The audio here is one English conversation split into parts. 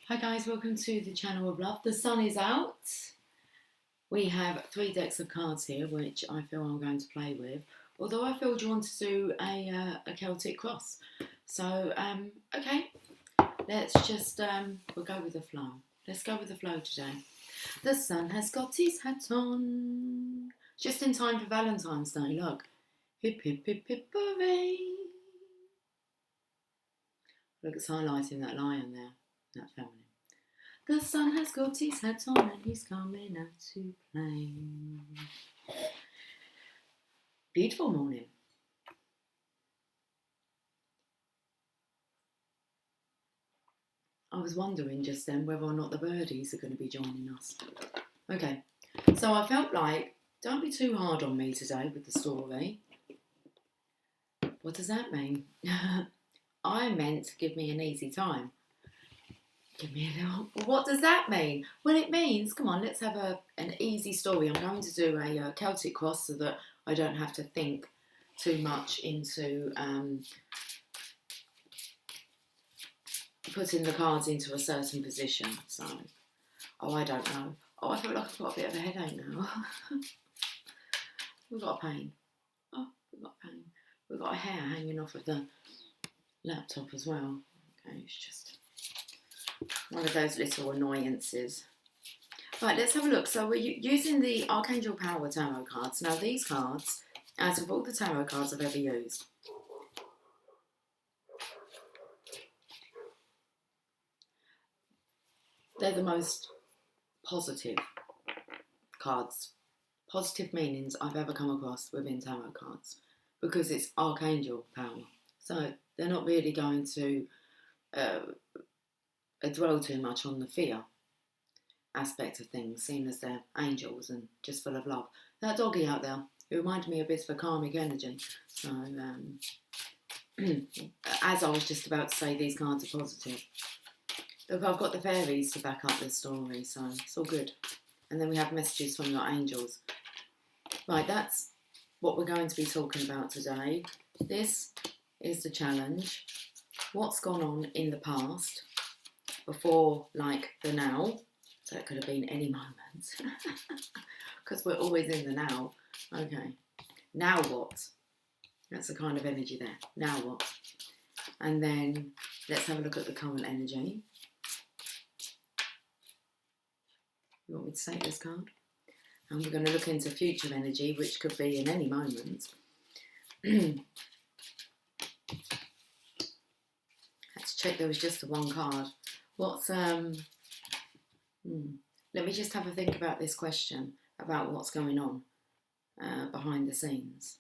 Hi guys, welcome to the channel of love. The sun is out. We have 3 decks of cards here, which I feel I'm going to play with. Although I feel you want to do a Celtic cross. So, okay, let's just, we'll go with the flow. Let's go with the flow today. The sun has got his hat on. Just in time for Valentine's Day, look. Hip, hip, hip, hip, hooray. Look, it's highlighting that lion there, that feminine. The sun has got his hat on and he's coming out to play. Beautiful morning. I was wondering just then whether or not the birdies are going to be joining us. Okay, so I felt like, don't be too hard on me today with the story. What does that mean? I meant give me an easy time. Give me a little. What does that mean? Well, it means, come on, let's have an easy story. I'm going to do a Celtic cross so that I don't have to think too much into putting the cards into a certain position. So, I don't know. I feel like I've got a bit of a headache now. We've got a pain. Oh, we've got a pain. We've got a hair hanging off of the laptop as well. Okay, it's just one of those little annoyances. Right, let's have a look. So we're using the Archangel Power Tarot cards. Now these cards, out of all the tarot cards I've ever used, they're the most positive cards, positive meanings I've ever come across within tarot cards, because it's Archangel power. So they're not really going to dwell too much on the fear aspect of things, seeing as they're angels and just full of love. That doggy out there, it reminded me a bit of a karmic energy. So, as I was just about to say, these cards are positive. Look, I've got the fairies to back up this story, so it's all good. And then we have messages from your angels. Right, that's what we're going to be talking about today. This is the challenge. What's gone on in the past, before, like, the now. So it could have been any moment. Because we're always in the now. Okay. Now what? That's the kind of energy there. Now what? And then let's have a look at the current energy. You want me to take this card? And we're going to look into future energy, which could be in any moment. Let's check there was just the one card. What's, let me just have a think about this question, about what's going on behind the scenes.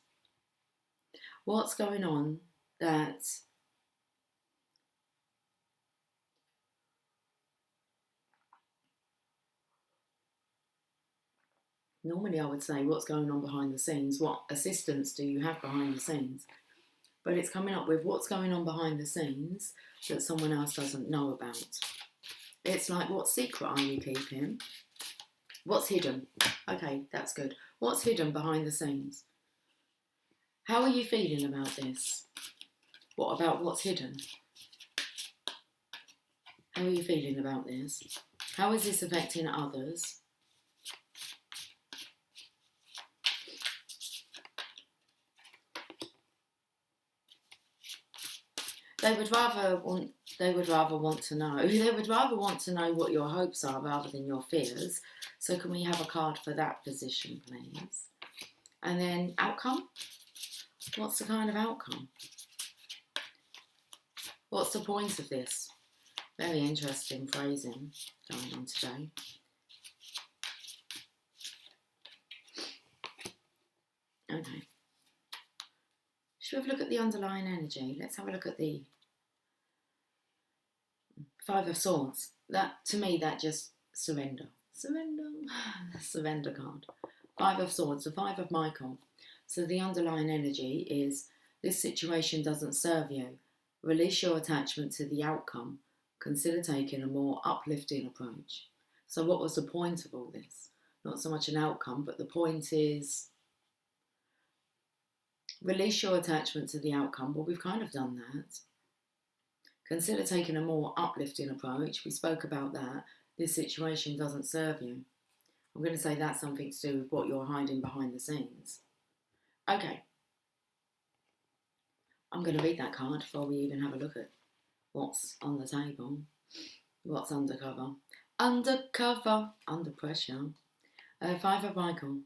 What's going on that normally I would say what's going on behind the scenes, what assistance do you have behind the scenes? But it's coming up with what's going on behind the scenes that someone else doesn't know about. It's like, what secret are you keeping? What's hidden? Okay, that's good. What's hidden behind the scenes? How are you feeling about this? What about what's hidden? How are you feeling about this? How is this affecting others? They would rather want to know. They would rather want to know what your hopes are rather than your fears. So can we have a card for that position, please? And then outcome. What's the kind of outcome? What's the point of this? Very interesting phrasing going on today. Okay. Should we have a look at the underlying energy? Let's have a look at the Five of Swords. That, to me, that just surrender. Surrender. The surrender card. Five of Swords, the Five of Michael. So the underlying energy is, this situation doesn't serve you. Release your attachment to the outcome. Consider taking a more uplifting approach. So what was the point of all this? Not so much an outcome, but the point is, release your attachment to the outcome. Well, we've kind of done that. Consider taking a more uplifting approach. We spoke about that. This situation doesn't serve you. I'm going to say that's something to do with what you're hiding behind the scenes. Okay. I'm going to read that card before we even have a look at what's on the table. What's undercover? Undercover, under pressure. Five of Michael.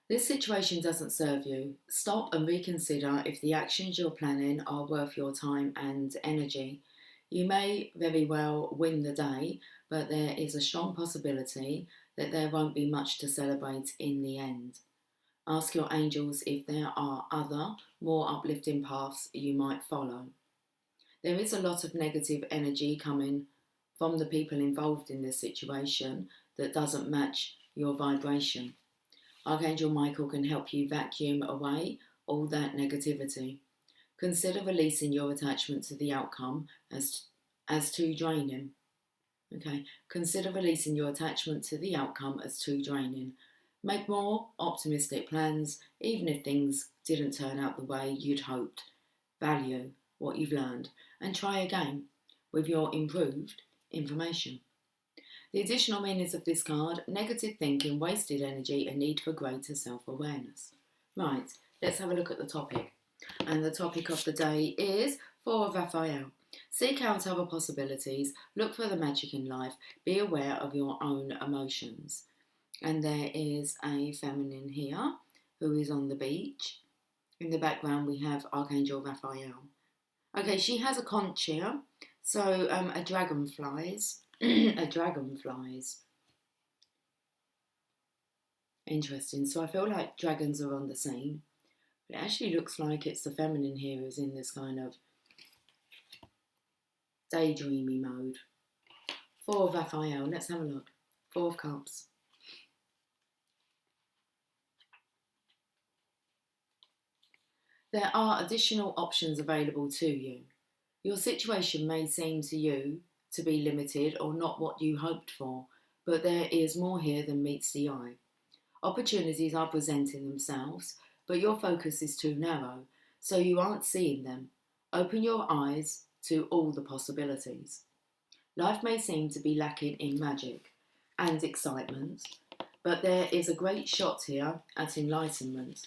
This situation doesn't serve you. Stop and reconsider if the actions you're planning are worth your time and energy. You may very well win the day, but there is a strong possibility that there won't be much to celebrate in the end. Ask your angels if there are other, more uplifting paths you might follow. There is a lot of negative energy coming from the people involved in this situation that doesn't match your vibration. Archangel Michael can help you vacuum away all that negativity. Consider releasing your attachment to the outcome as too draining. Okay, consider releasing your attachment to the outcome as too draining. Make more optimistic plans, even if things didn't turn out the way you'd hoped. Value what you've learned and try again with your improved information. The additional meanings of this card: negative thinking, wasted energy, a need for greater self-awareness. Right, let's have a look at the topic. And the topic of the day is Four of Raphael. Seek out other possibilities, look for the magic in life, be aware of your own emotions. And there is a feminine here who is on the beach. In the background we have Archangel Raphael. Okay, she has a conch here, so a dragon flies. A dragon flies. Interesting. So I feel like dragons are on the scene. But it actually looks like it's the feminine here who's in this kind of daydreamy mode. Four of Raphael. Let's have a look. Four of Cups. There are additional options available to you. Your situation may seem to you to be limited or not what you hoped for, but there is more here than meets the eye. Opportunities are presenting themselves, but your focus is too narrow, so you aren't seeing them. Open your eyes to all the possibilities. Life may seem to be lacking in magic and excitement, but there is a great shot here at enlightenment.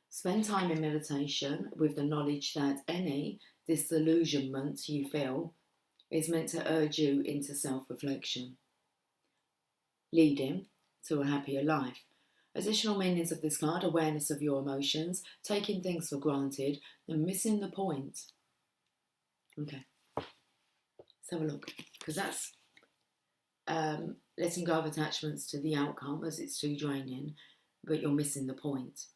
Spend time in meditation with the knowledge that any disillusionment you feel is meant to urge you into self-reflection, leading to a happier life. Additional meanings of this card: awareness of your emotions, taking things for granted, and missing the point. Okay, let's have a look, because that's letting go of attachments to the outcome as it's too draining, but you're missing the point.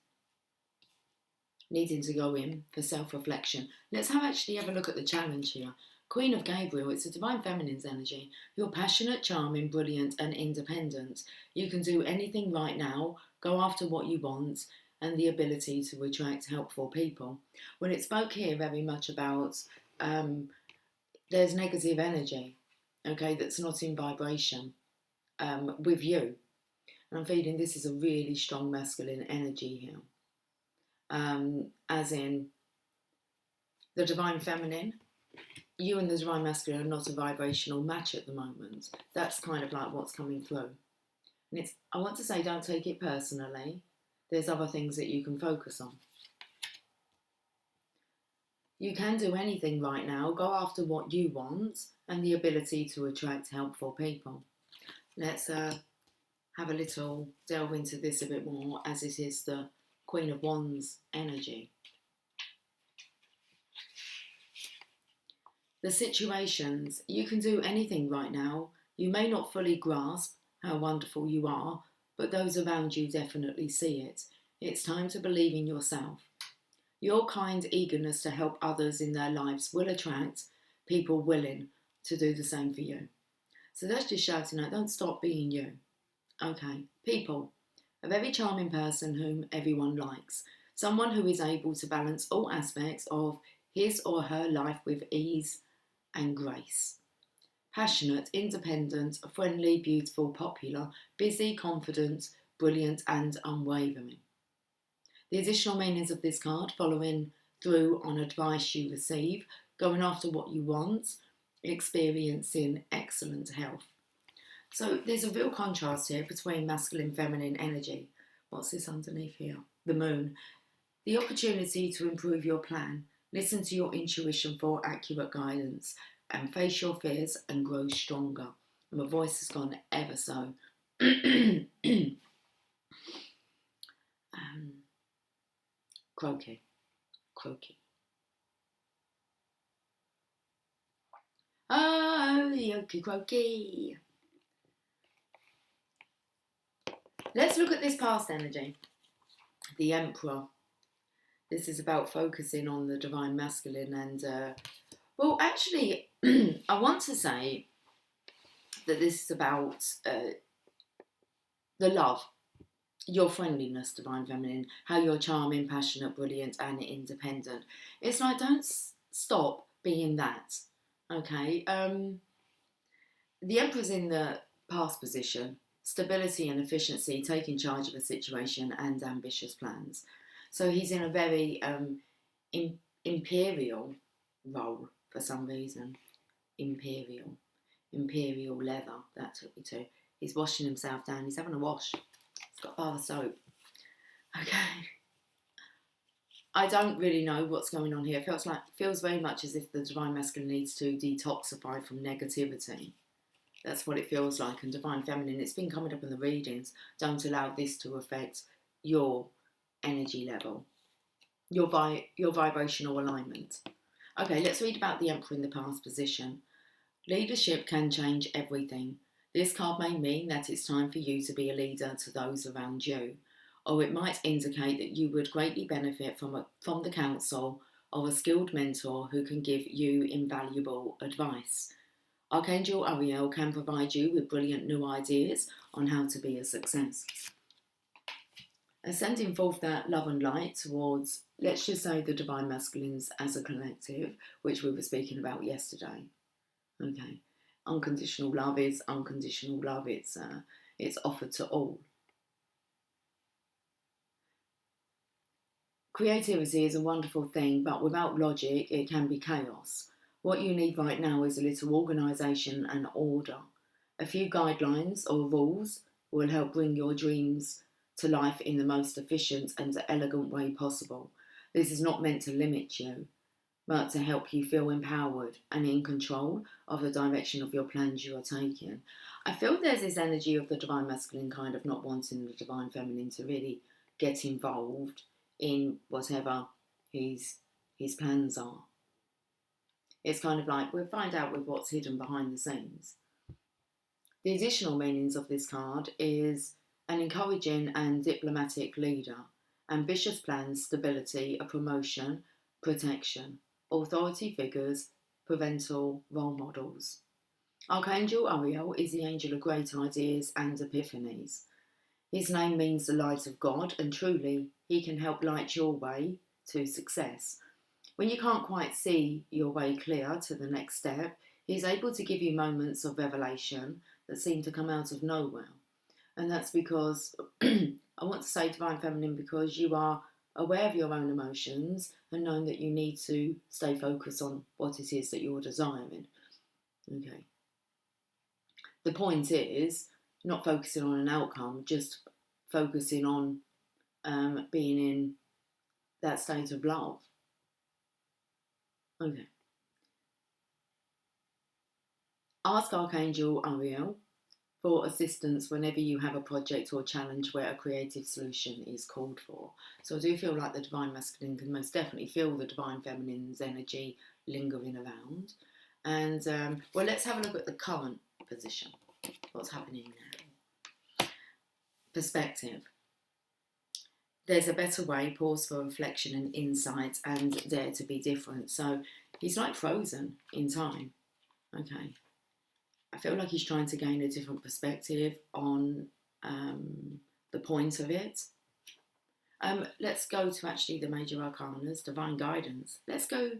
Needing to go in for self-reflection. Let's actually have a look at the challenge here. Queen of Gabriel, it's a divine feminine's energy. You're passionate, charming, brilliant and independent. You can do anything right now, go after what you want, and the ability to attract helpful people. Well, it spoke here very much about there's negative energy, okay, that's not in vibration with you. And I'm feeling this is a really strong masculine energy here. As in the divine feminine, you and the divine masculine are not a vibrational match at the moment. That's kind of like what's coming through. And I want to say, don't take it personally. There's other things that you can focus on. You can do anything right now. Go after what you want and the ability to attract helpful people. Let's have a little delve into this a bit more, as it is the Queen of Wands energy. The situations, you can do anything right now. You may not fully grasp how wonderful you are, but those around you definitely see it. It's time to believe in yourself. Your kind eagerness to help others in their lives will attract people willing to do the same for you. So that's just shouting out, don't stop being you. Okay, people. A very charming person whom everyone likes. Someone who is able to balance all aspects of his or her life with ease and grace. Passionate, independent, friendly, beautiful, popular, busy, confident, brilliant and unwavering. The additional meanings of this card, following through on advice you receive, going after what you want, experiencing excellent health. So there's a real contrast here between masculine, feminine energy. What's this underneath here? The moon. The opportunity to improve your plan, listen to your intuition for accurate guidance, and face your fears and grow stronger. My voice has gone ever so. Croaky. Oh, yoki croaky. Let's look at this past energy. The Emperor. This is about focusing on the divine masculine and, well, actually, I want to say that this is about the love, your friendliness, divine feminine, how you're charming, passionate, brilliant, and independent. It's like, don't stop being that, okay? The Emperor's in the past position, stability and efficiency, taking charge of a situation and ambitious plans. So he's in a very imperial role for some reason. Imperial leather, that took me to. He's washing himself down. He's having a wash. He's got a bar of soap. Okay. I don't really know what's going on here. It feels very much as if the divine masculine needs to detoxify from negativity. That's what it feels like. And divine feminine, it's been coming up in the readings. Don't allow this to affect your energy level, your vibrational alignment. Okay, let's read about the Emperor in the past position. Leadership can change everything. This card may mean that it's time for you to be a leader to those around you, or it might indicate that you would greatly benefit from the counsel of a skilled mentor who can give you invaluable advice. Archangel Ariel can provide you with brilliant new ideas on how to be a success. And sending forth that love and light towards, let's just say, the divine masculines as a collective, which we were speaking about yesterday. Okay, unconditional love is unconditional love. It's offered to all. Creativity is a wonderful thing, but without logic, it can be chaos. What you need right now is a little organisation and order. A few guidelines or rules will help bring your dreams to life in the most efficient and elegant way possible. This is not meant to limit you, but to help you feel empowered and in control of the direction of your plans you are taking. I feel there's this energy of the divine masculine kind of not wanting the divine feminine to really get involved in whatever his plans are. It's kind of like, we'll find out with what's hidden behind the scenes. The additional meanings of this card is an encouraging and diplomatic leader, ambitious plans, stability, a promotion, protection, authority figures, parental role models. Archangel Ariel is the angel of great ideas and epiphanies. His name means the light of God, and truly, he can help light your way to success. When you can't quite see your way clear to the next step, he's able to give you moments of revelation that seem to come out of nowhere. And that's because, I want to say divine feminine, because you are aware of your own emotions and knowing that you need to stay focused on what it is that you're desiring. Okay. The point is not focusing on an outcome, just focusing on being in that state of love. Okay. Ask Archangel Ariel for assistance whenever you have a project or challenge where a creative solution is called for. So I do feel like the divine masculine can most definitely feel the divine feminine's energy lingering around. And well, let's have a look at the current position. What's happening now? Perspective. There's a better way, pause for reflection and insight, and dare to be different. So he's like frozen in time. Okay. I feel like he's trying to gain a different perspective on the point of it. Let's go to actually the major arcanas, divine guidance. Let's go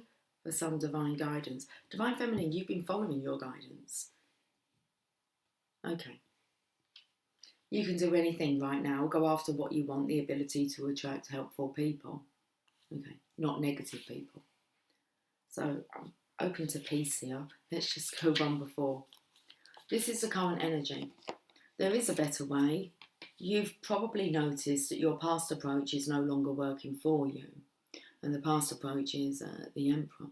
for some divine guidance. Divine feminine, you've been following your guidance. Okay. You can do anything right now. Go after what you want, the ability to attract helpful people. Okay, not negative people. So open to peace here. Let's just go one before. This is the current energy. There is a better way. You've probably noticed that your past approach is no longer working for you. And the past approach is the Emperor.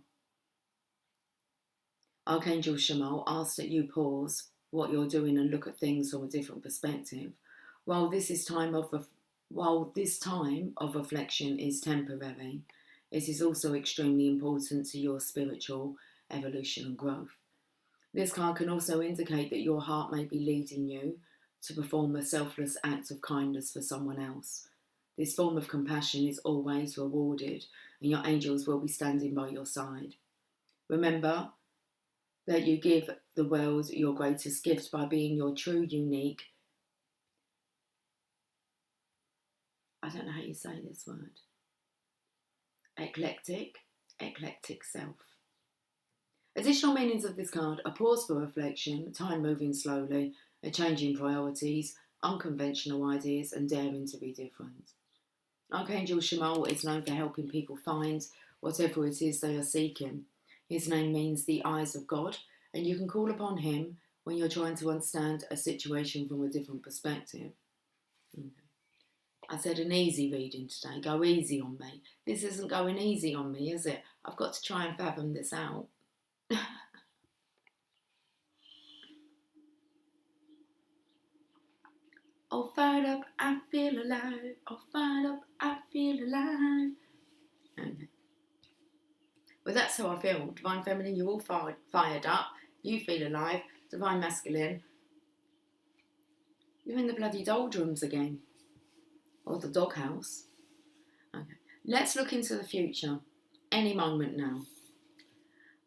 Archangel Shamal asks that you pause what you're doing and look at things from a different perspective. While this time of reflection is temporary, it is also extremely important to your spiritual evolution and growth. This card can also indicate that your heart may be leading you to perform a selfless act of kindness for someone else. This form of compassion is always rewarded, and your angels will be standing by your side. Remember that you give the world your greatest gift by being your true, unique, I don't know how you say this word, eclectic self. Additional meanings of this card: a pause for reflection, time moving slowly, a change in priorities, unconventional ideas, and daring to be different. Archangel Shamal is known for helping people find whatever it is they are seeking. His name means the eyes of God, and you can call upon him when you're trying to understand a situation from a different perspective. Okay. I said an easy reading today. Go easy on me. This isn't going easy on me, is it? I've got to try and fathom this out. All fired up, I feel alive. All fired up, I feel alive. Okay. Well, that's how I feel. Divine Feminine, you're all fired up. You feel alive. Divine Masculine, you're in the bloody doldrums again. Or the doghouse. Okay. Let's look into the future. Any moment now.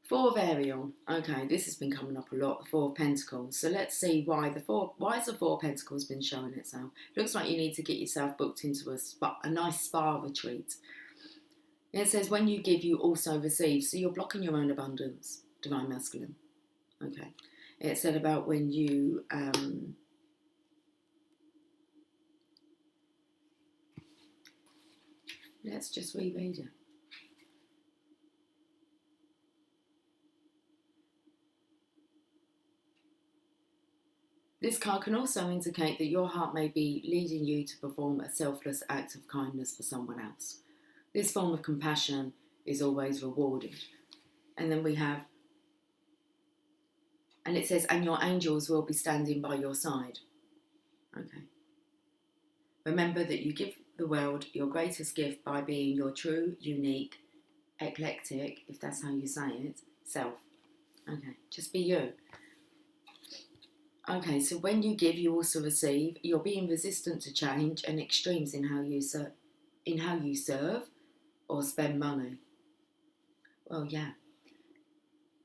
Four of Ariel. Okay, this has been coming up a lot. The Four of Pentacles. So let's see why has the Four of Pentacles been showing itself? Looks like you need to get yourself booked into a nice spa retreat. It says when you give, you also receive. So you're blocking your own abundance. Divine Masculine. Okay. It said about when you let's just reread it. This card can also indicate that your heart may be leading you to perform a selfless act of kindness for someone else. This form of compassion is always rewarded. And then we have, and it says, and your angels will be standing by your side. Okay. Remember that you give the world your greatest gift by being your true, unique, eclectic, if that's how you say it, self. Okay, just be you. Okay, so when you give, you also receive. You're being resistant to change and extremes in how you serve or spend money. Well, yeah.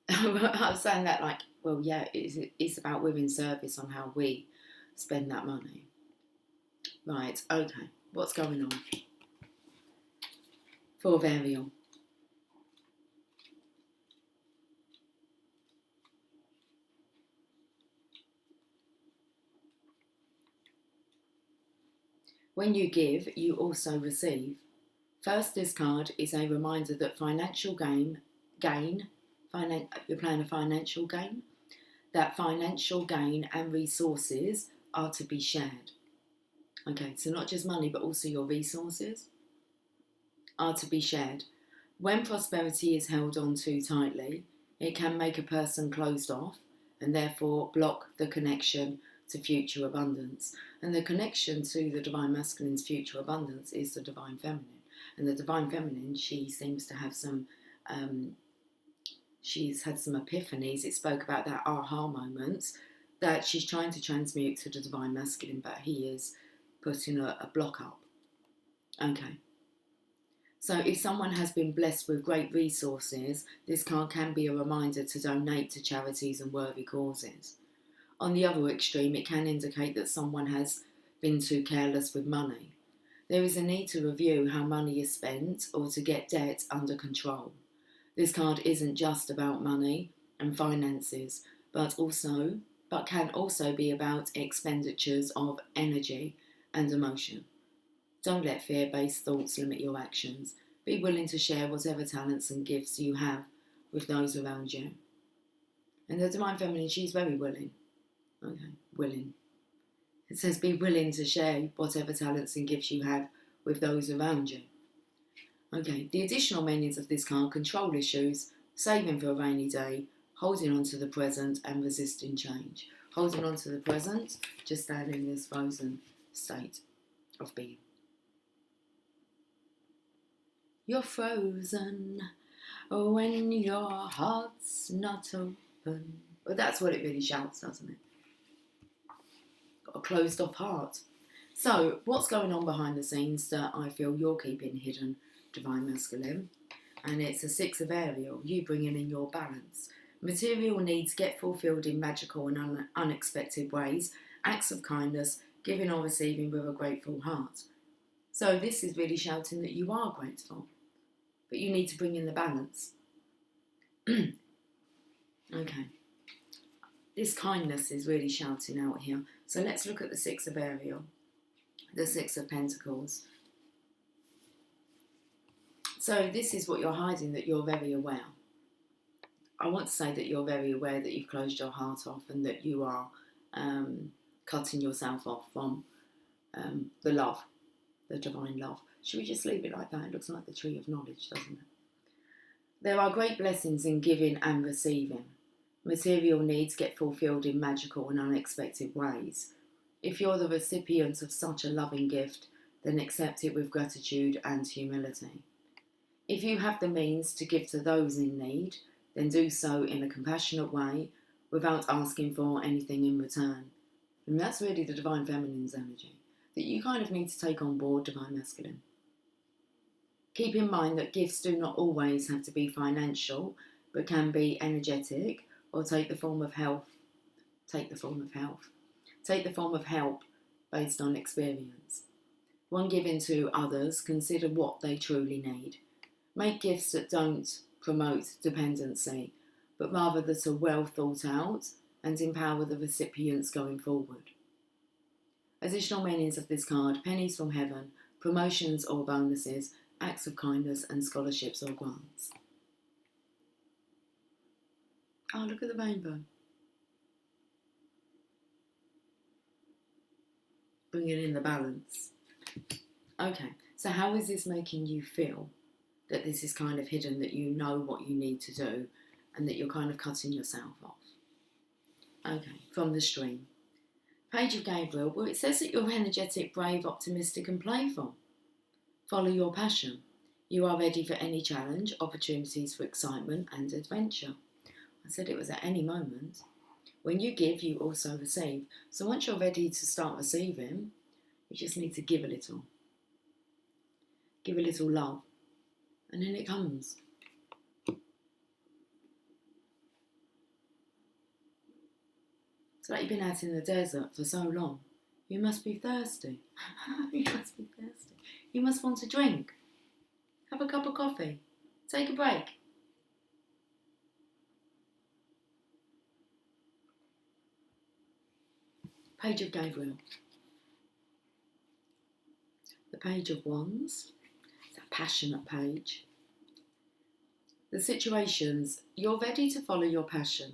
I was saying that like, well, yeah, it's about women's service on how we spend that money. Right, okay. What's going on? Four of Ariel. When you give, you also receive. First, this card is a reminder that you're playing a financial game, that financial gain and resources are to be shared. Okay, so not just money, but also your resources are to be shared. When prosperity is held on too tightly, it can make a person closed off and therefore block the connection to future abundance. And the connection to the Divine Masculine's future abundance is the Divine Feminine. And the Divine Feminine, she seems to have some, she's had some epiphanies. It spoke about that aha moments that she's trying to transmute to the Divine Masculine, but he is putting a block up. Okay. So if someone has been blessed with great resources, this card can be a reminder to donate to charities and worthy causes. On the other extreme, it can indicate that someone has been too careless with money. There is a need to review how money is spent or to get debt under control. This card isn't just about money and finances, but can also be about expenditures of energy and emotion. Don't let fear-based thoughts limit your actions. Be willing to share whatever talents and gifts you have with those around you. And the Divine Feminine, she's very willing. Okay, willing. It says be willing to share whatever talents and gifts you have with those around you. Okay, the additional meanings of this card: control issues, saving for a rainy day, holding on to the present and resisting change. Holding on to the present, just staying in this frozen state of being. You're frozen when your heart's not open. Well, that's what it really shouts, doesn't it? Got a closed off heart. So, what's going on behind the scenes that I feel you're keeping hidden, Divine Masculine? And it's a 6 of Ariel, you bringing in your balance. Material needs get fulfilled in magical and unexpected ways. Acts of kindness, giving or receiving with a grateful heart. So this is really shouting that you are grateful, but you need to bring in the balance. Okay. This kindness is really shouting out here. So let's look at the 6 of Ariel, the 6 of Pentacles. So this is what you're hiding, that you're very aware. I want to say that you're very aware that you've closed your heart off and that you are cutting yourself off from the love, the divine love. Should we just leave it like that? It looks like the tree of knowledge, doesn't it? There are great blessings in giving and receiving. Material needs get fulfilled in magical and unexpected ways. If you're the recipient of such a loving gift, then accept it with gratitude and humility. If you have the means to give to those in need, then do so in a compassionate way without asking for anything in return. And that's really the Divine Feminine's energy, that you kind of need to take on board, Divine Masculine. Keep in mind that gifts do not always have to be financial, but can be energetic or take the form of health. Take the form of help based on experience. When giving to others, consider what they truly need. Make gifts that don't promote dependency, but rather that are well thought out and empower the recipients going forward. Additional meanings of this card: pennies from heaven, promotions or bonuses, acts of kindness and scholarships or grants. Oh, look at the rainbow. Bringing in the balance. Okay, so how is this making you feel? That this is kind of hidden, that you know what you need to do and that you're kind of cutting yourself off. Okay, from the stream. Page of Gabriel. Well, it says that you're energetic, brave, optimistic and playful. Follow your passion. You are ready for any challenge, opportunities for excitement and adventure. I said it was at any moment. When you give, you also receive. So once you're ready to start receiving, you just need to give a little. Give a little love. And then it comes. It's like you've been out in the desert for so long. You must be thirsty. You must be thirsty. You must want a drink. Have a cup of coffee. Take a break. Page of Gabriel. The Page of Wands. It's a passionate page. The situations, you're ready to follow your passion.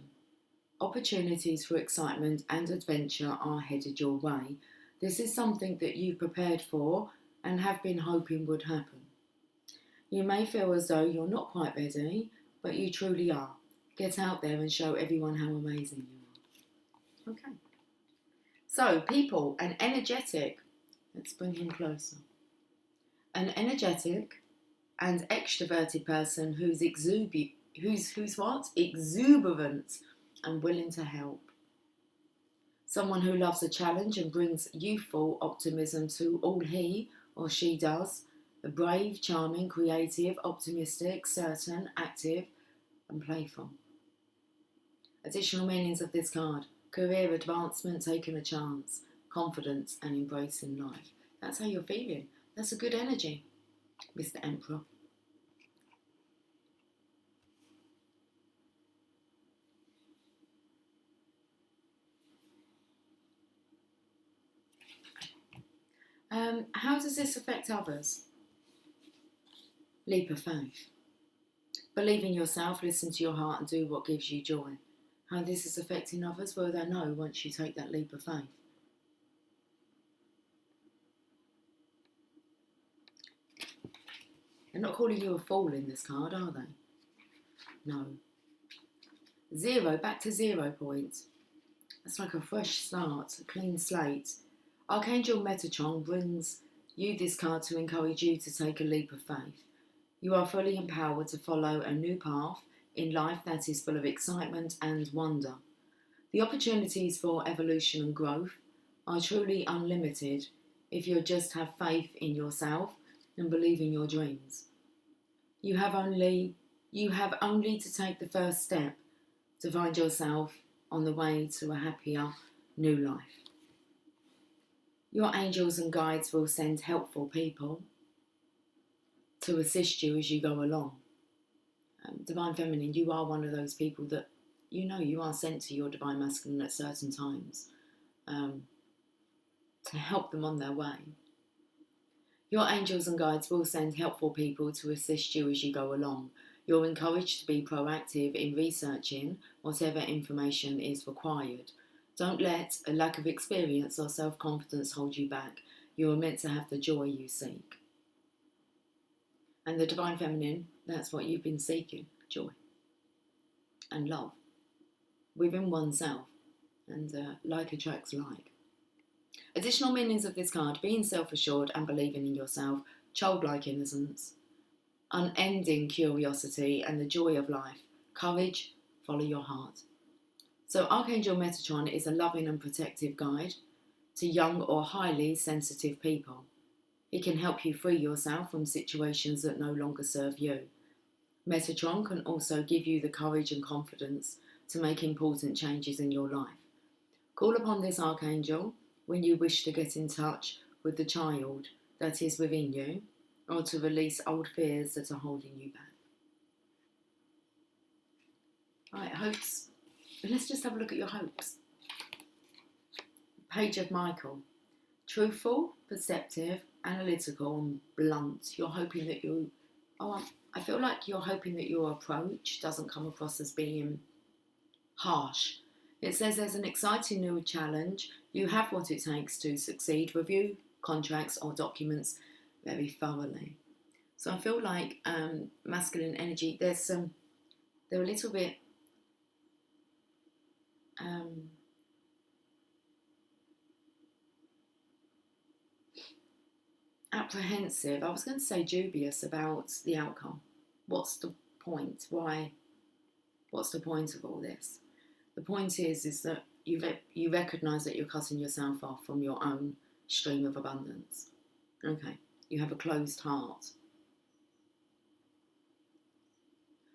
Opportunities for excitement and adventure are headed your way. This is something that you've prepared for and have been hoping would happen. You may feel as though you're not quite ready, but you truly are. Get out there and show everyone how amazing you are. Okay. So, people, an energetic, let's bring him closer. An energetic and extroverted person who's exuberant and willing to help. Someone who loves a challenge and brings youthful optimism to all he or she does. A brave, charming, creative, optimistic, certain, active and playful. Additional meanings of this card: career advancement, taking a chance, confidence and embracing life. That's how you're feeling. That's a good energy, Mr. Emperor. How does this affect others? Leap of faith. Believe in yourself, listen to your heart and do what gives you joy. How this is affecting others, well, they'll know once you take that leap of faith. They're not calling you a fool in this card, are they? No. 0, back to 0 points. That's like a fresh start, a clean slate. Archangel Metatron brings you this card to encourage you to take a leap of faith. You are fully empowered to follow a new path in life that is full of excitement and wonder. The opportunities for evolution and growth are truly unlimited if you just have faith in yourself and believe in your dreams. You have only to take the first step to find yourself on the way to a happier new life. Your angels and guides will send helpful people to assist you as you go along. Divine Feminine, you are one of those people that you are sent to your Divine Masculine at certain times to help them on their way. Your angels and guides will send helpful people to assist you as you go along. You're encouraged to be proactive in researching whatever information is required. Don't let a lack of experience or self-confidence hold you back. You are meant to have the joy you seek. And the Divine Feminine, that's what you've been seeking, joy and love within oneself, and like attracts like. Additional meanings of this card: being self-assured and believing in yourself, childlike innocence, unending curiosity and the joy of life, courage, follow your heart. So Archangel Metatron is a loving and protective guide to young or highly sensitive people. He can help you free yourself from situations that no longer serve you. Metatron can also give you the courage and confidence to make important changes in your life. Call upon this Archangel when you wish to get in touch with the child that is within you, or to release old fears that are holding you back. Right, hopes. Let's just have a look at your hopes. Page of Michael. Truthful, perceptive, analytical and blunt. You're hoping that I feel like you're hoping that your approach doesn't come across as being harsh. It says there's an exciting new challenge. You have what it takes to succeed. Review contracts or documents very thoroughly. So I feel like masculine energy, they're a little bit apprehensive. I was going to say dubious about the outcome. What's the point? Why? What's the point of all this? The point is that you recognise that you're cutting yourself off from your own stream of abundance. Okay, you have a closed heart.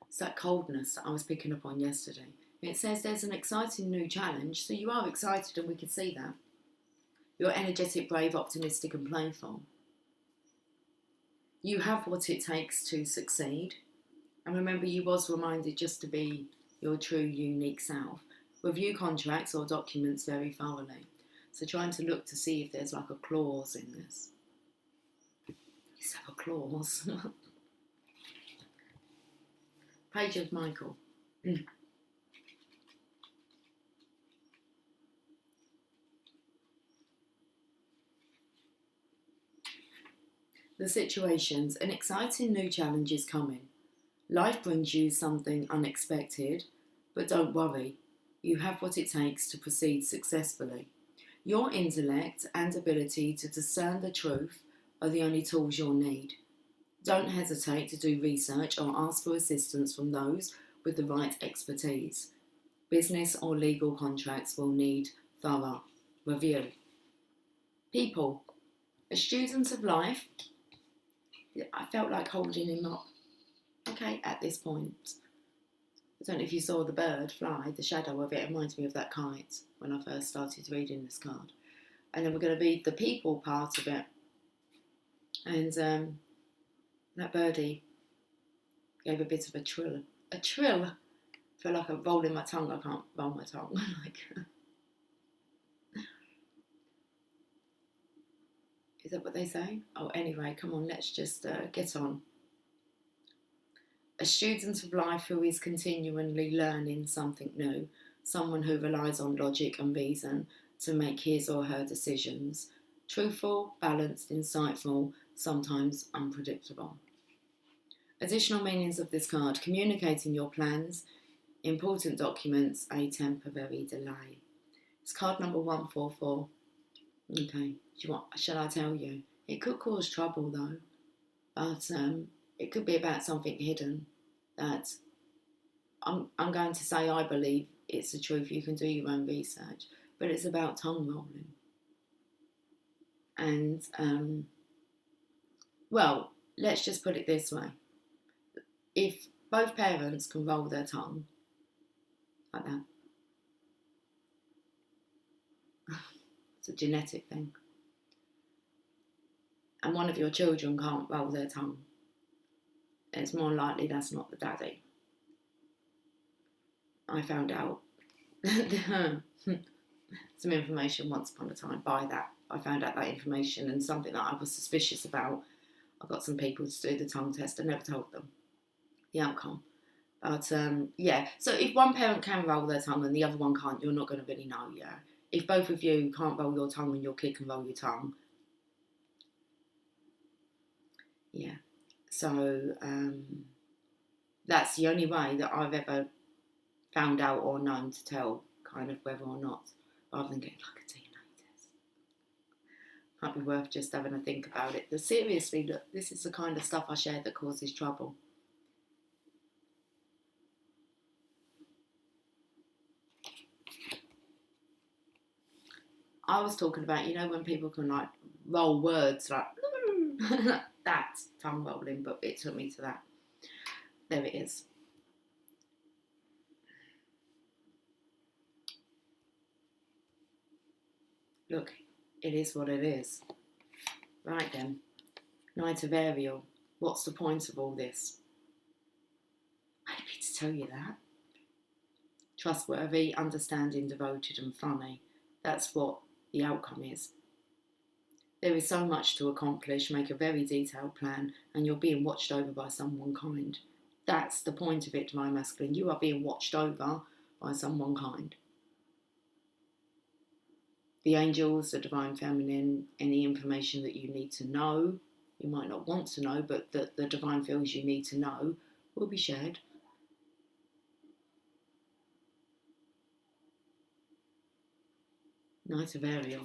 It's that coldness that I was picking up on yesterday. It says there's an exciting new challenge, so you are excited and we can see that. You're energetic, brave, optimistic and playful. You have what it takes to succeed. And remember, you was reminded just to be your true, unique self. Review contracts or documents very thoroughly. So trying to look to see if there's like a clause in this. Let's have a clause. Page of Michael. The situations. An exciting new challenge is coming. Life brings you something unexpected, but don't worry. You have what it takes to proceed successfully. Your intellect and ability to discern the truth are the only tools you'll need. Don't hesitate to do research or ask for assistance from those with the right expertise. Business or legal contracts will need thorough review. People. A student of life. I felt like holding him up. Okay, at this point. I don't know if you saw the bird fly, the shadow of it reminds me of that kite when I first started reading this card. And then we're going to read the people part of it. And that birdie gave a bit of a trill. A trill? I feel like I'm rolling my tongue. I can't roll my tongue. Is that what they say? Oh, anyway, come on, let's just get on. A student of life who is continually learning something new, someone who relies on logic and reason to make his or her decisions. Truthful, balanced, insightful, sometimes unpredictable. Additional meanings of this card: communicating your plans, important documents, a temporary delay. It's card number 144. Okay, shall I tell you? It could cause trouble though, but it could be about something hidden that I'm going to say I believe it's the truth. You can do your own research, but it's about tongue rolling. And well, let's just put it this way: if both parents can roll their tongue like that, it's a genetic thing, and one of your children can't roll their tongue, it's more likely that's not the daddy. I found out some information once upon a time by that. I found out that information, and something that I was suspicious about. I got some people to do the tongue test. I never told them the outcome. But yeah, so if one parent can roll their tongue and the other one can't, you're not going to really know, yeah. If both of you can't roll your tongue and your kid can roll your tongue, yeah. So that's the only way that I've ever found out or known to tell kind of whether or not, rather than getting like a DNA test. Might be worth just having a think about it. But seriously, look, this is the kind of stuff I share that causes trouble. I was talking about, you know, when people can like roll words like that's tongue rolling, but it took me to that. There it is. Look, it is what it is. Right then, Knight of Ariel. What's the point of all this? I need to tell you that. Trustworthy, understanding, devoted and funny. That's what the outcome is. There is so much to accomplish. Make a very detailed plan and you're being watched over by someone kind. That's the point of it, Divine Masculine. You are being watched over by someone kind. The angels, the Divine Feminine, any information that you need to know, you might not want to know, but that the Divine feels you need to know, will be shared. Knight of Ariel.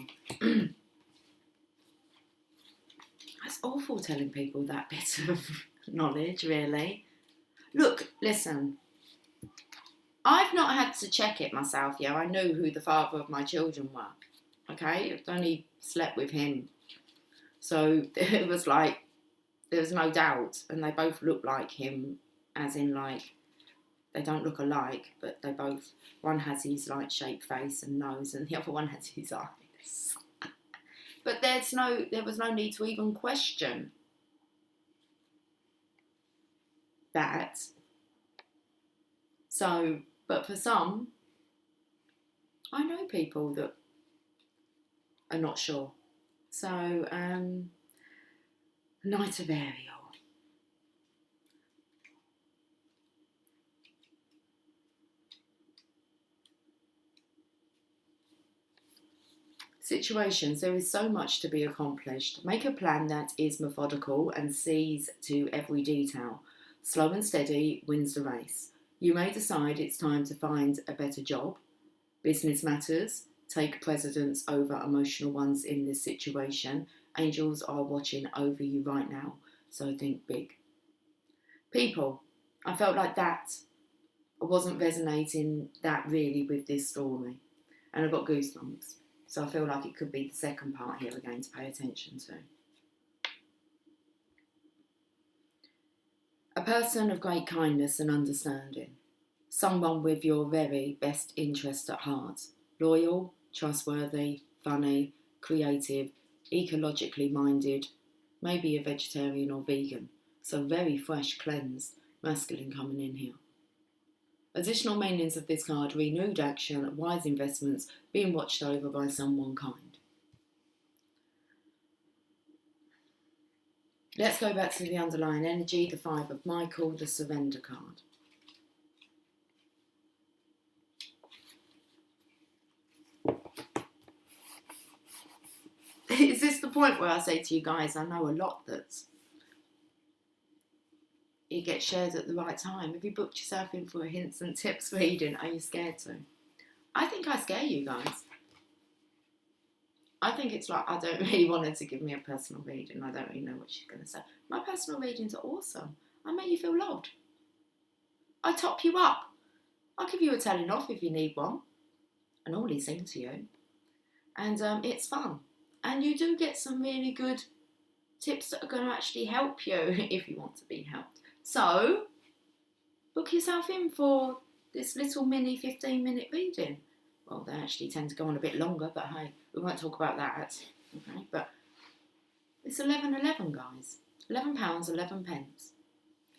That's awful telling people that bit of knowledge, really. Look, listen. I've not had to check it myself, yeah. I knew who the father of my children were. Okay? I've only slept with him. So it was like, there was no doubt. And they both look like him, as in like, they don't look alike, but they both, one has his like shaped face and nose and the other one has his eyes. But there was no need to even question that. So, but for some, I know people that are not sure. So, Knight of Ariel. Situations, there is so much to be accomplished. Make a plan that is methodical and sees to every detail. Slow and steady wins the race. You may decide it's time to find a better job. Business matters take precedence over emotional ones in this situation. Angels are watching over you right now, so think big. People, I felt like that wasn't resonating that really with this story, and I got goosebumps. So I feel like it could be the second part here again to pay attention to. A person of great kindness and understanding. Someone with your very best interest at heart. Loyal, trustworthy, funny, creative, ecologically minded, maybe a vegetarian or vegan. So very fresh, cleansed, masculine coming in here. Additional meanings of this card: renewed action, wise investments, being watched over by someone kind. Let's go back to the underlying energy, the 5 of Michael, the surrender card. Is this the point where I say to you guys, I know a lot that's it gets shared at the right time? Have you booked yourself in for a hints and tips reading? Are you scared to? I think I scare you guys. I think it's like, I don't really want her to give me a personal reading. I don't really know what she's going to say. My personal readings are awesome. I make you feel loved. I top you up. I'll give you a telling off if you need one. I normally sing to you. And it's fun. And you do get some really good tips that are going to actually help you if you want to be helped. So, book yourself in for this little mini 15-minute reading. Well, they actually tend to go on a bit longer, but hey, we won't talk about that. Okay, but it's 11.11, guys. £11, 11 pence.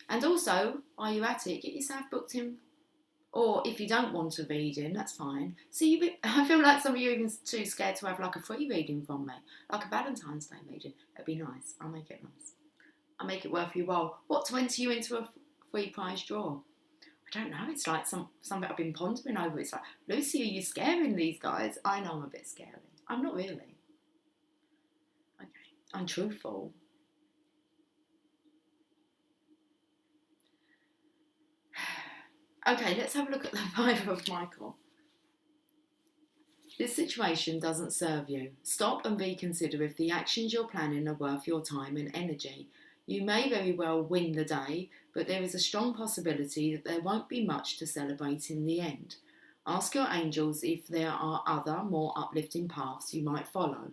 And also, while you're at it, get yourself booked in. Or if you don't want a reading, that's fine. See, I feel like some of you are even too scared to have like a free reading from me. Like a Valentine's Day reading. It'd be nice. I'll make it nice. I'll make it worth your while. What, to enter you into a free prize draw? I don't know. It's like something I've been pondering over. It's like, Lucy, are you scaring these guys? I know I'm a bit scary. I'm not really. Okay. I'm truthful. Okay, let's have a look at the 5 of Michael. This situation doesn't serve you. Stop and reconsider if the actions you're planning are worth your time and energy. You may very well win the day, but there is a strong possibility that there won't be much to celebrate in the end. Ask your angels if there are other, more uplifting paths you might follow.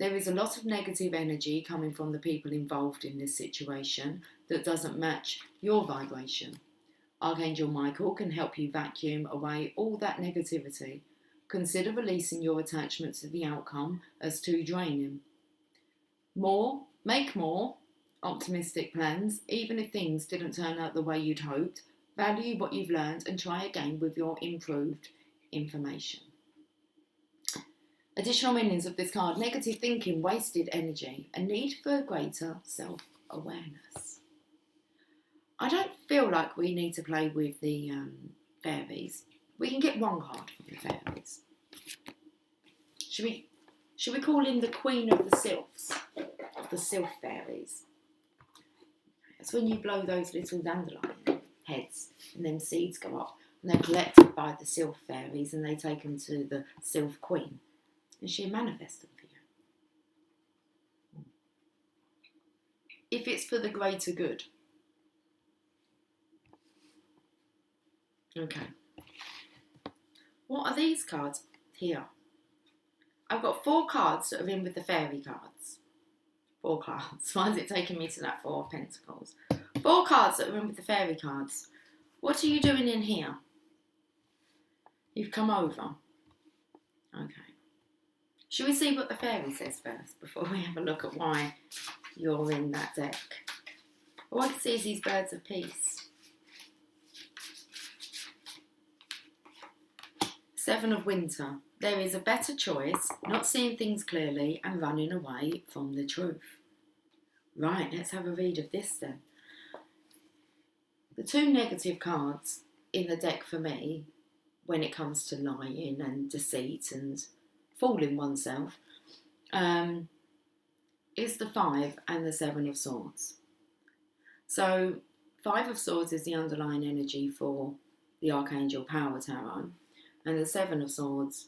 There is a lot of negative energy coming from the people involved in this situation that doesn't match your vibration. Archangel Michael can help you vacuum away all that negativity. Consider releasing your attachment to the outcome as too draining. Make more optimistic plans, even if things didn't turn out the way you'd hoped. Value what you've learned and try again with your improved information. Additional meanings of this card: negative thinking, wasted energy, a need for greater self-awareness. I don't feel like we need to play with the fairies. We can get one card from the fairies. Should we call in the Queen of the Sylphs? Of the Sylph fairies. It's when you blow those little dandelion heads and then seeds go up. And they're collected by the Sylph fairies and they take them to the Sylph Queen. And she'll manifest them for you. If it's for the greater good. Okay. What are these cards here? I've got 4 cards that are in with the fairy cards. 4 cards. Why is it taking me to that 4 of Pentacles? 4 cards that are in with the fairy cards. What are you doing in here? You've come over. Okay. Should we see what the fairy says first before we have a look at why you're in that deck? All I can see is these birds of peace. 7 of Winter. There is a better choice, not seeing things clearly and running away from the truth. Right, let's have a read of this then. The 2 negative cards in the deck for me, when it comes to lying and deceit and fooling oneself, is the 5 and the 7 of Swords. So 5 of Swords is the underlying energy for the Archangel Power Tarot, and the 7 of Swords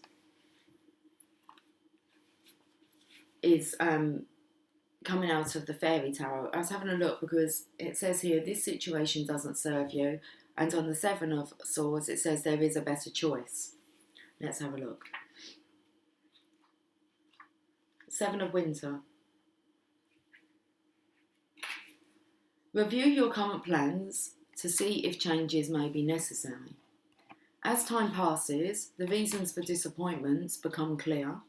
is coming out of the Fairy Tarot. I was having a look because it says here, this situation doesn't serve you. And on the 7 of Swords, it says there is a better choice. Let's have a look. 7 of Winter. Review your current plans to see if changes may be necessary. As time passes, the reasons for disappointments becomes clear.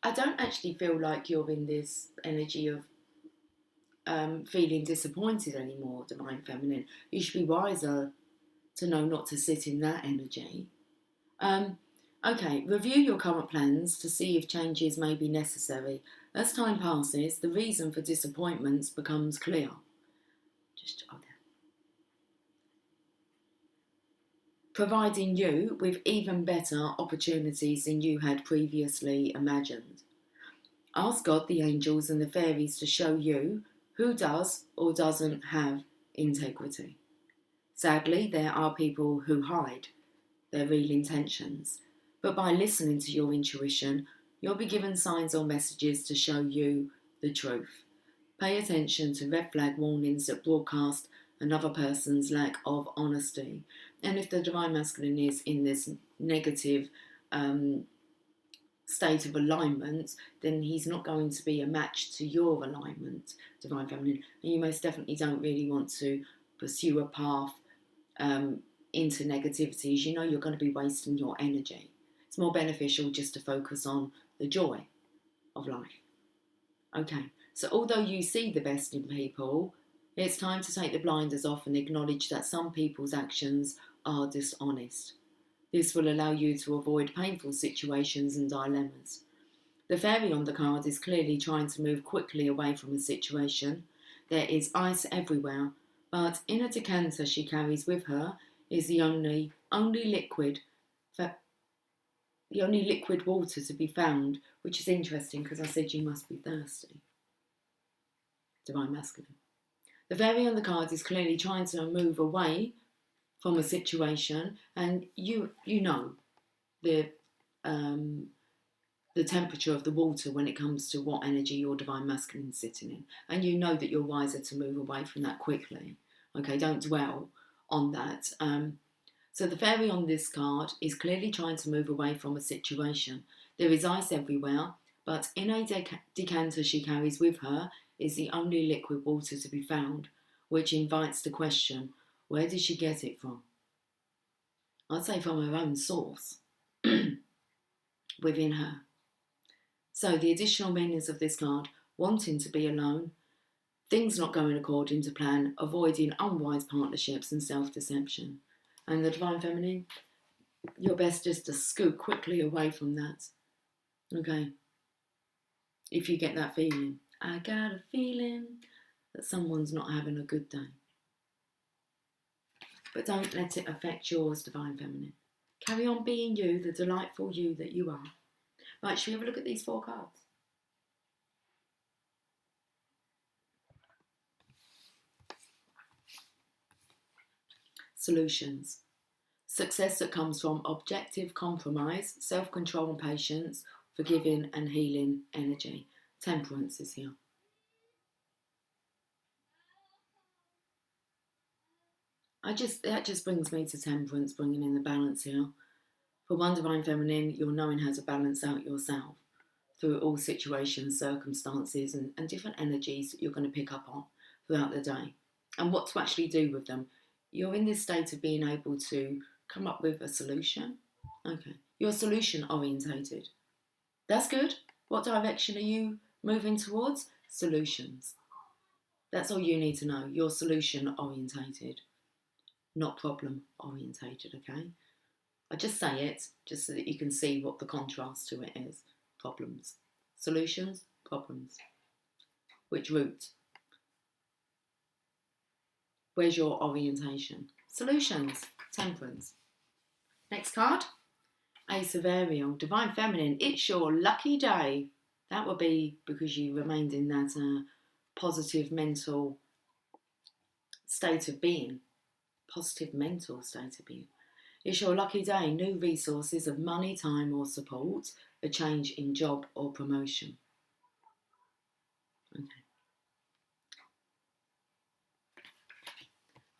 I don't actually feel like you're in this energy of feeling disappointed anymore, Divine Feminine. You should be wiser to know not to sit in that energy. Okay, review your current plans to see if changes may be necessary. As time passes, the reason for disappointments becomes clear. Providing you with even better opportunities than you had previously imagined. Ask God, the angels, and the fairies to show you who does or doesn't have integrity. Sadly, there are people who hide their real intentions, but by listening to your intuition, you'll be given signs or messages to show you the truth. Pay attention to red flag warnings that broadcast another person's lack of honesty. And if the Divine Masculine is in this negative state of alignment, then he's not going to be a match to your alignment, Divine Feminine. And you most definitely don't really want to pursue a path into negativity, as you know you're going to be wasting your energy. It's more beneficial just to focus on the joy of life. Okay, so although you see the best in people, it's time to take the blinders off and acknowledge that some people's actions are dishonest. This will allow you to avoid painful situations and dilemmas. The fairy on the card is clearly trying to move quickly away from a situation. There is ice everywhere, but in a decanter she carries with her is the only liquid water to be found, which is interesting because I said you must be thirsty. Divine Masculine. The fairy on the card is clearly trying to move away from a situation, and you know the temperature of the water when it comes to what energy your Divine Masculine is sitting in, and you know that you're wiser to move away from that quickly. Okay, don't dwell on that. So the fairy on this card is clearly trying to move away from a situation. There is ice everywhere, but in a decanter she carries with her is the only liquid water to be found, which invites the question, where did she get it from? I'd say from her own source within her. So the additional meanings of this card: wanting to be alone, things not going according to plan, avoiding unwise partnerships and self-deception. And the Divine Feminine, you're best just to scoot quickly away from that. Okay? If you get that feeling, I got a feeling that someone's not having a good day. But don't let it affect yours, Divine Feminine. Carry on being you, the delightful you that you are. Right, shall we have a look at these 4 cards? Solutions. Success that comes from objective compromise, self-control and patience, forgiving and healing energy. Temperance is here. That just brings me to temperance, bringing in the balance here. For one, Divine Feminine, you're knowing how to balance out yourself through all situations, circumstances, and different energies that you're going to pick up on throughout the day, and what to actually do with them. You're in this state of being able to come up with a solution. Okay, you're solution orientated. That's good. What direction are you moving towards? Solutions. That's all you need to know. You're solution orientated, not problem orientated, okay? I just say it just so that you can see what the contrast to it is. Problems. Solutions, problems. Which route? Where's your orientation? Solutions, temperance. Next card, Ace of Ariel, Divine Feminine, it's your lucky day. That would be because you remained in that positive mental state of being. Positive mental state of being. It's your lucky day. New resources of money, time or support. A change in job or promotion. Okay.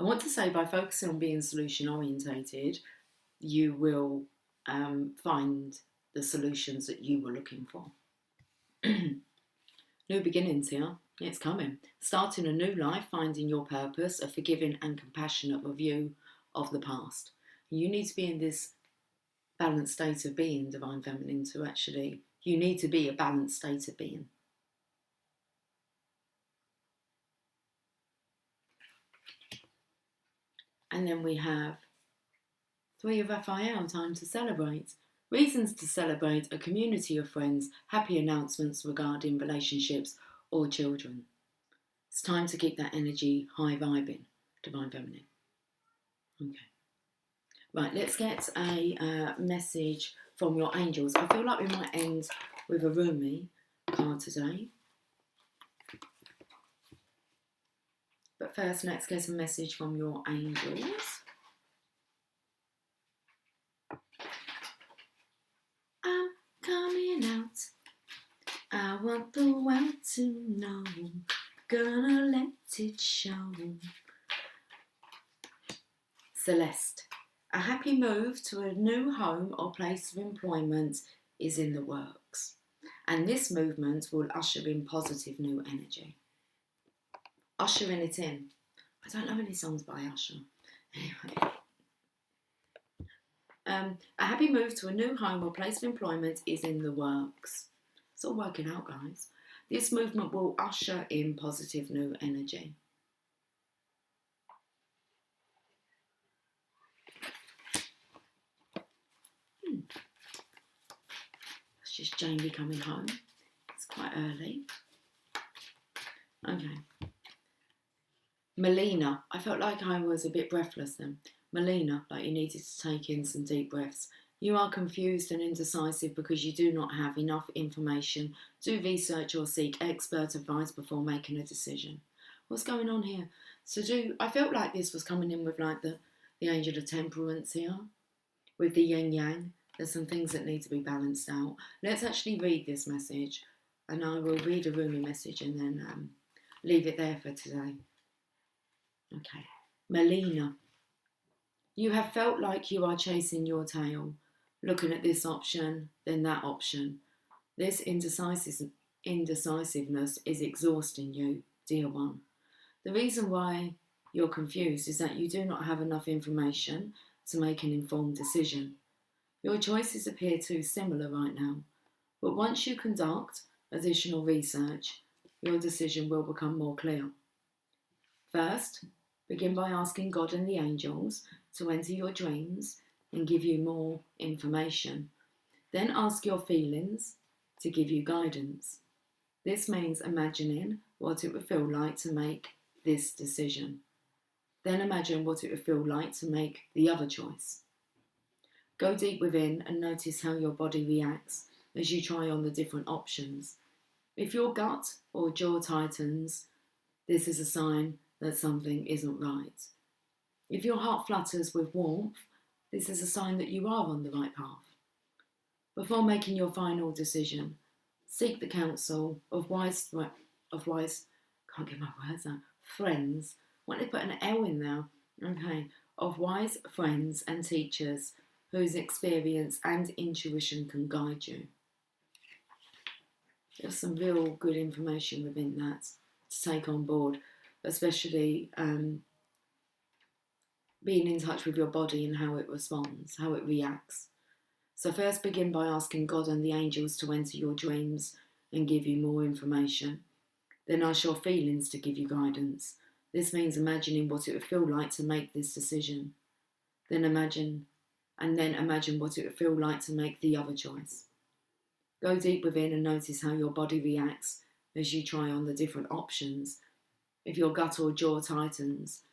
I want to say by focusing on being solution orientated, you will find the solutions that you were looking for. New beginnings here. It's coming. Starting a new life, finding your purpose, a forgiving and compassionate review of the past. You need to be in this balanced state of being, Divine Feminine, to actually, you need to be a balanced state of being. And then we have 3 of Raphael, time to celebrate. Reasons to celebrate: a community of friends, happy announcements regarding relationships or children. It's time to keep that energy high vibing, Divine Feminine. Okay. Right, let's get a message from your angels. I feel like we might end with a Rumi card today. But first, let's get a message from your angels. I'm coming out. I want the world to know. Gonna let it show. Celeste. A happy move to a new home or place of employment is in the works. And this movement will usher in positive new energy. Ushering it in. I don't know any songs by Usher. Anyway. A happy move to a new home or place of employment is in the works. It's all working out, guys. This movement will usher in positive new energy. That's just Jamie coming home. It's quite early. Okay. Melina. I felt like I was a bit breathless then. Melina, like you needed to take in some deep breaths. You are confused and indecisive because you do not have enough information. Do research or seek expert advice before making a decision. What's going on here? I felt like this was coming in with like the angel of temperance here. With the yin yang. There's some things that need to be balanced out. Let's actually read this message. And I will read a Rumi message and then leave it there for today. Okay. Melina. You have felt like you are chasing your tail, looking at this option, then that option. This indecisiveness is exhausting you, dear one. The reason why you're confused is that you do not have enough information to make an informed decision. Your choices appear too similar right now, but once you conduct additional research, your decision will become more clear. First, begin by asking God and the angels to enter your dreams and give you more information. Then ask your feelings to give you guidance. This means imagining what it would feel like to make this decision. Then imagine what it would feel like to make the other choice. Go deep within and notice how your body reacts as you try on the different options. If your gut or jaw tightens, this is a sign that something isn't right. If your heart flutters with warmth, this is a sign that you are on the right path. Before making your final decision, seek the counsel of wise, can't get my words out, friends. I want to put an L in there, okay, of wise friends and teachers whose experience and intuition can guide you. There's some real good information within that to take on board, especially being in touch with your body and how it responds, how it reacts. So first begin by asking God and the angels to enter your dreams and give you more information. Then ask your feelings to give you guidance. This means imagining what it would feel like to make this decision. Then imagine what it would feel like to make the other choice. Go deep within and notice how your body reacts as you try on the different options. If your gut or jaw tightens,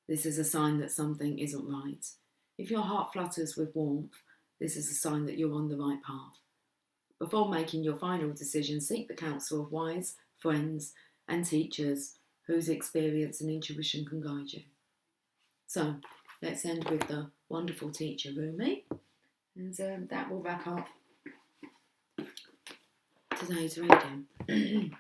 this is a sign that something isn't right. If your heart flutters with warmth, this is a sign that you're on the right path. Before making your final decision, seek the counsel of wise friends and teachers whose experience and intuition can guide you. So, let's end with the wonderful teacher, Rumi. And that will wrap up today's reading.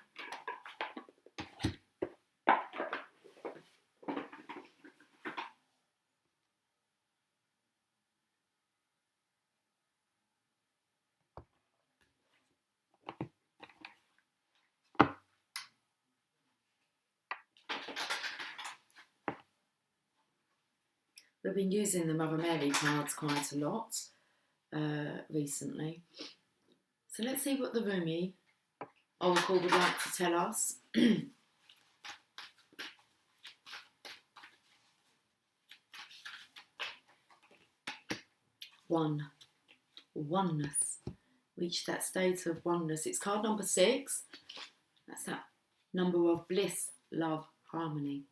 We've been using the Mother Mary cards quite a lot recently. So let's see what the Rumi Oracle would like to tell us. oneness. Reach that state of oneness. It's card number 6. That's that number of bliss, love, harmony.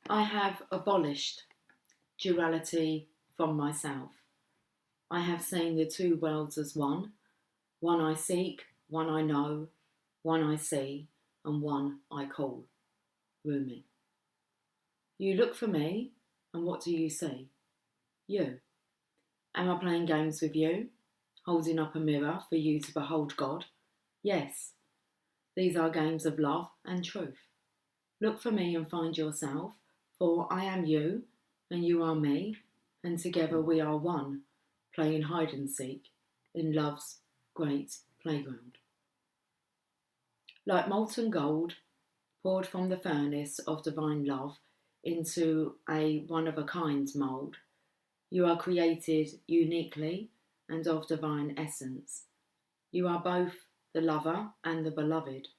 I have abolished duality from myself. I have seen the two worlds as one. One I seek, one I know, one I see, and one I call Rumi. You look for me, and what do you see? You. Am I playing games with you? Holding up a mirror for you to behold God? Yes. These are games of love and truth. Look for me and find yourself, for I am you, and you are me, and together we are one, playing hide and seek in love's great playground. Like molten gold, poured from the furnace of divine love into a one-of-a-kind mould, you are created uniquely and of divine essence. You are both the lover and the beloved.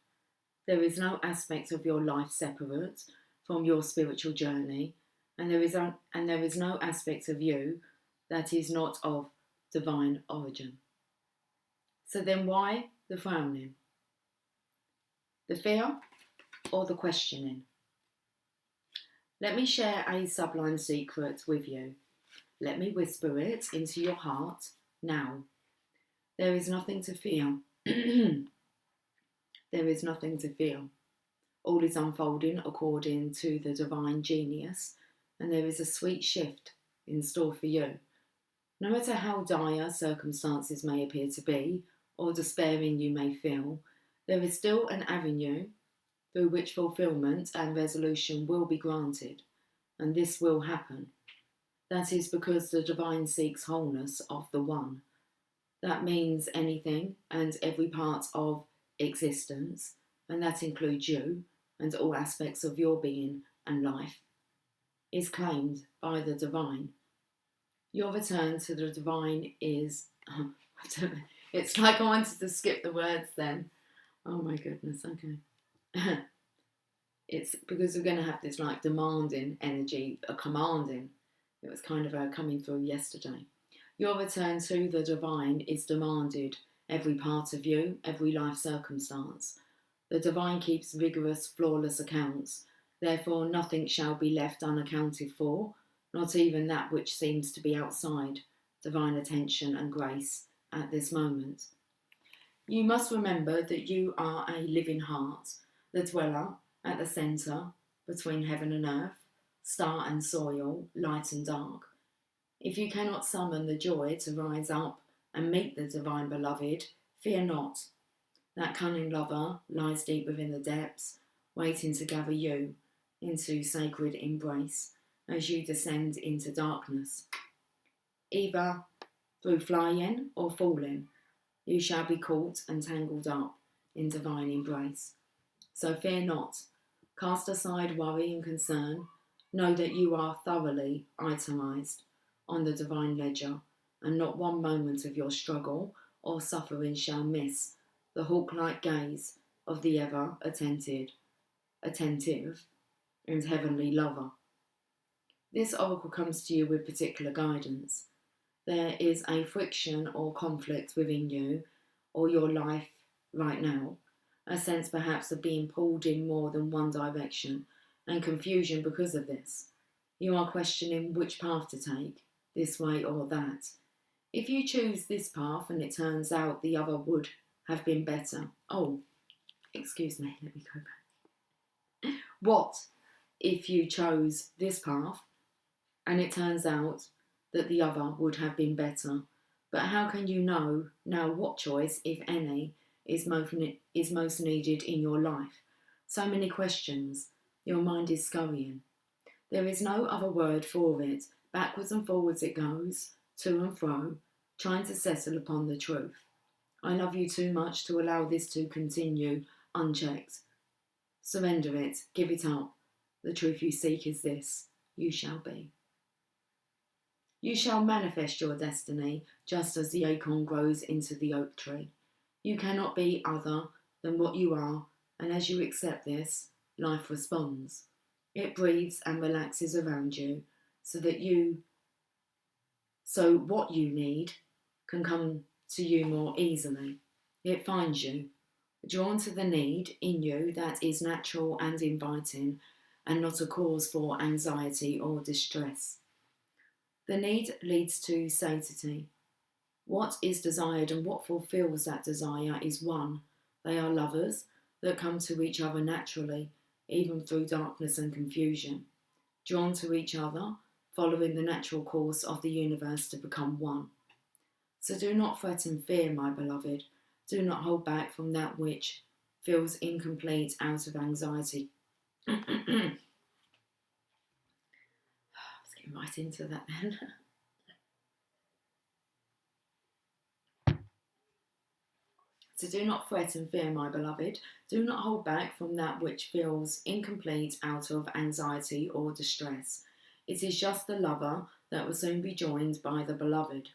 There is no aspect of your life separate from your spiritual journey, and there is no aspect of you that is not of divine origin. So then why the frowning? The fear or the questioning? Let me share a sublime secret with you. Let me whisper it into your heart now. There is nothing to fear. There is nothing to fear. All is unfolding according to the divine genius, and there is a sweet shift in store for you. No matter how dire circumstances may appear to be, or despairing you may feel, there is still an avenue through which fulfillment and resolution will be granted, and this will happen. That is because the divine seeks wholeness of the one. That means anything and every part of existence, and that includes you and all aspects of your being and life, is claimed by the divine. Your return to the divine is... it's like I wanted to skip the words then. Oh my goodness, okay. It's because we're going to have this like demanding energy, a commanding. It was kind of coming through yesterday. Your return to the divine is demanded, every part of you, every life circumstance. The divine keeps rigorous, flawless accounts. Therefore, nothing shall be left unaccounted for, not even that which seems to be outside divine attention and grace at this moment. You must remember that you are a living heart, the dweller at the centre between heaven and earth, star and soil, light and dark. If you cannot summon the joy to rise up and meet the divine beloved, fear not. That cunning lover lies deep within the depths, waiting to gather you into sacred embrace as you descend into darkness. Either through flying or falling, you shall be caught and tangled up in divine embrace. So fear not. Cast aside worry and concern. Know that you are thoroughly itemised on the divine ledger, and not one moment of your struggle or suffering shall miss the hawk-like gaze of the ever attentive and heavenly lover. This oracle comes to you with particular guidance. There is a friction or conflict within you or your life right now, a sense perhaps of being pulled in more than one direction, and confusion because of this. You are questioning which path to take, this way or that. If you choose this path and it turns out the other would have been better. Oh, excuse me, let me go back. What if you chose this path and it turns out that the other would have been better? But how can you know now what choice, if any, is most needed in your life? So many questions. Your mind is scurrying. There is no other word for it. Backwards and forwards it goes, to and fro, trying to settle upon the truth. I love you too much to allow this to continue unchecked. Surrender it, give it up. The truth you seek is this: you shall be. You shall manifest your destiny, just as the acorn grows into the oak tree. You cannot be other than what you are, and as you accept this, life responds. It breathes and relaxes around you so what you need can come to you more easily. It finds you, drawn to the need in you that is natural and inviting and not a cause for anxiety or distress. The need leads to satiety. What is desired and what fulfills that desire is one. They are lovers that come to each other naturally, even through darkness and confusion, drawn to each other, following the natural course of the universe to become one. So do not fret and fear, my beloved. Do not hold back from that which feels incomplete out of anxiety. Let's get right into that then. So do not fret and fear, my beloved. Do not hold back from that which feels incomplete out of anxiety or distress. It is just the lover that will soon be joined by the beloved.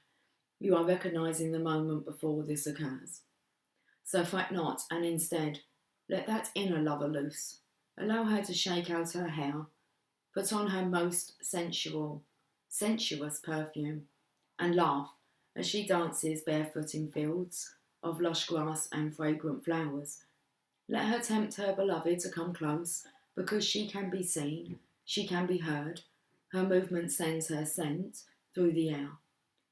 You are recognizing the moment before this occurs. So fret not, and instead, let that inner lover loose. Allow her to shake out her hair, put on her most sensuous perfume, and laugh as she dances barefoot in fields of lush grass and fragrant flowers. Let her tempt her beloved to come close, because she can be seen, she can be heard. Her movement sends her scent through the air.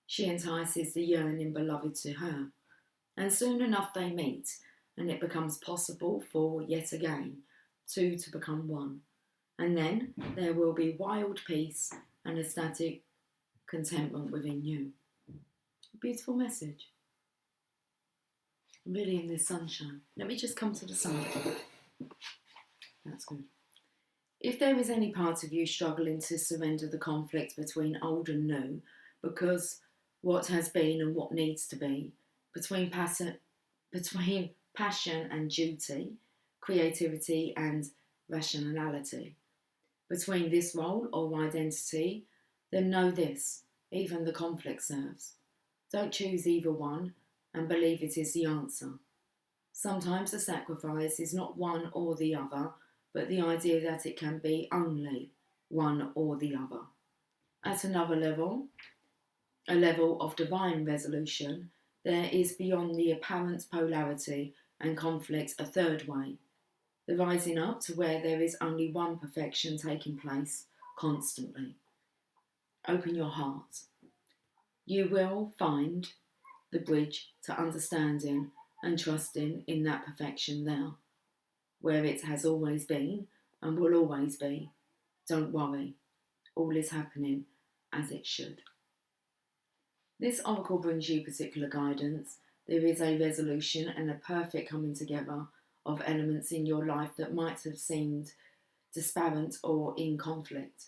She entices the yearning beloved to her, and soon enough they meet, and it becomes possible for, yet again, two to become one. And then there will be wild peace and ecstatic contentment within you. Beautiful message. Really in this sunshine. Let me just come to the sun. That's good. If there is any part of you struggling to surrender the conflict between old and new, because what has been and what needs to be, between passion and duty, creativity and rationality, between this role or identity, then know this, even the conflict serves. Don't choose either one and believe it is the answer. Sometimes the sacrifice is not one or the other, but the idea that it can be only one or the other. At another level, a level of divine resolution, there is beyond the apparent polarity and conflict a third way, the rising up to where there is only one perfection taking place constantly. Open your heart. You will find the bridge to understanding and trusting in that perfection there, where it has always been and will always be. Don't worry, all is happening as it should. This oracle brings you particular guidance. There is a resolution and a perfect coming together of elements in your life that might have seemed disparate or in conflict.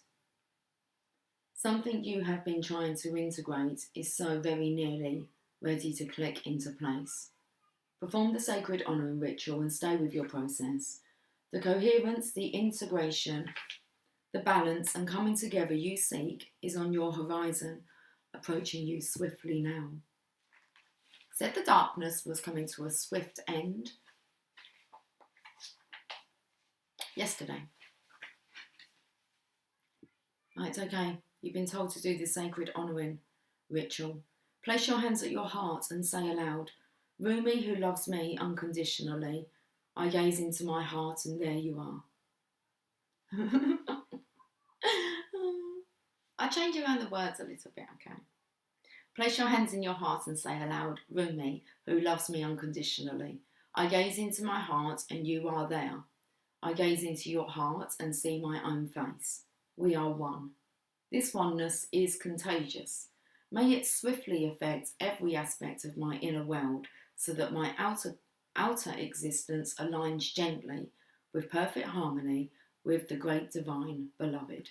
Something you have been trying to integrate is so very nearly ready to click into place. Perform the sacred honouring ritual and stay with your process. The coherence, the integration, the balance and coming together you seek is on your horizon, approaching you swiftly now. Said the darkness was coming to a swift end yesterday. Right, okay, you've been told to do this sacred honouring ritual. Place your hands at your heart and say aloud, Rumi, who loves me unconditionally, I gaze into my heart and there you are. I change around the words a little bit, okay? Place your hands in your heart and say aloud, Rumi, who loves me unconditionally, I gaze into my heart and you are there. I gaze into your heart and see my own face. We are one. This oneness is contagious. May it swiftly affect every aspect of my inner world so that my outer existence aligns gently with perfect harmony with the great divine beloved.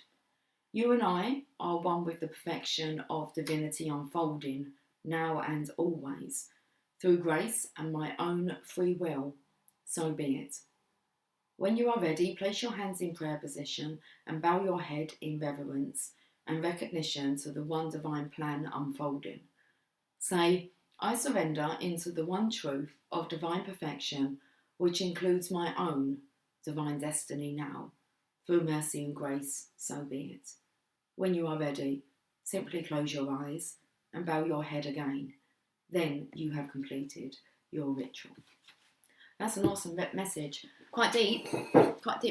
You and I are one with the perfection of divinity unfolding now and always through grace and my own free will. So be it. When you are ready, place your hands in prayer position and bow your head in reverence and recognition to the one divine plan unfolding. Say, I surrender into the one truth of divine perfection, which includes my own, divine destiny now. Through mercy and grace, so be it. When you are ready, simply close your eyes and bow your head again. Then you have completed your ritual. That's an awesome message. Quite deep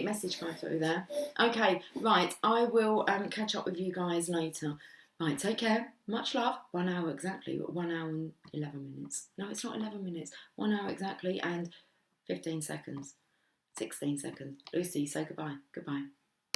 message coming through there. Okay, right, I will catch up with you guys later. Right, take care. Much love. 1 hour exactly. 1 hour and 11 minutes. No, it's not 11 minutes. 1 hour exactly and 15 seconds. 16 seconds. Lucy, say goodbye. Goodbye.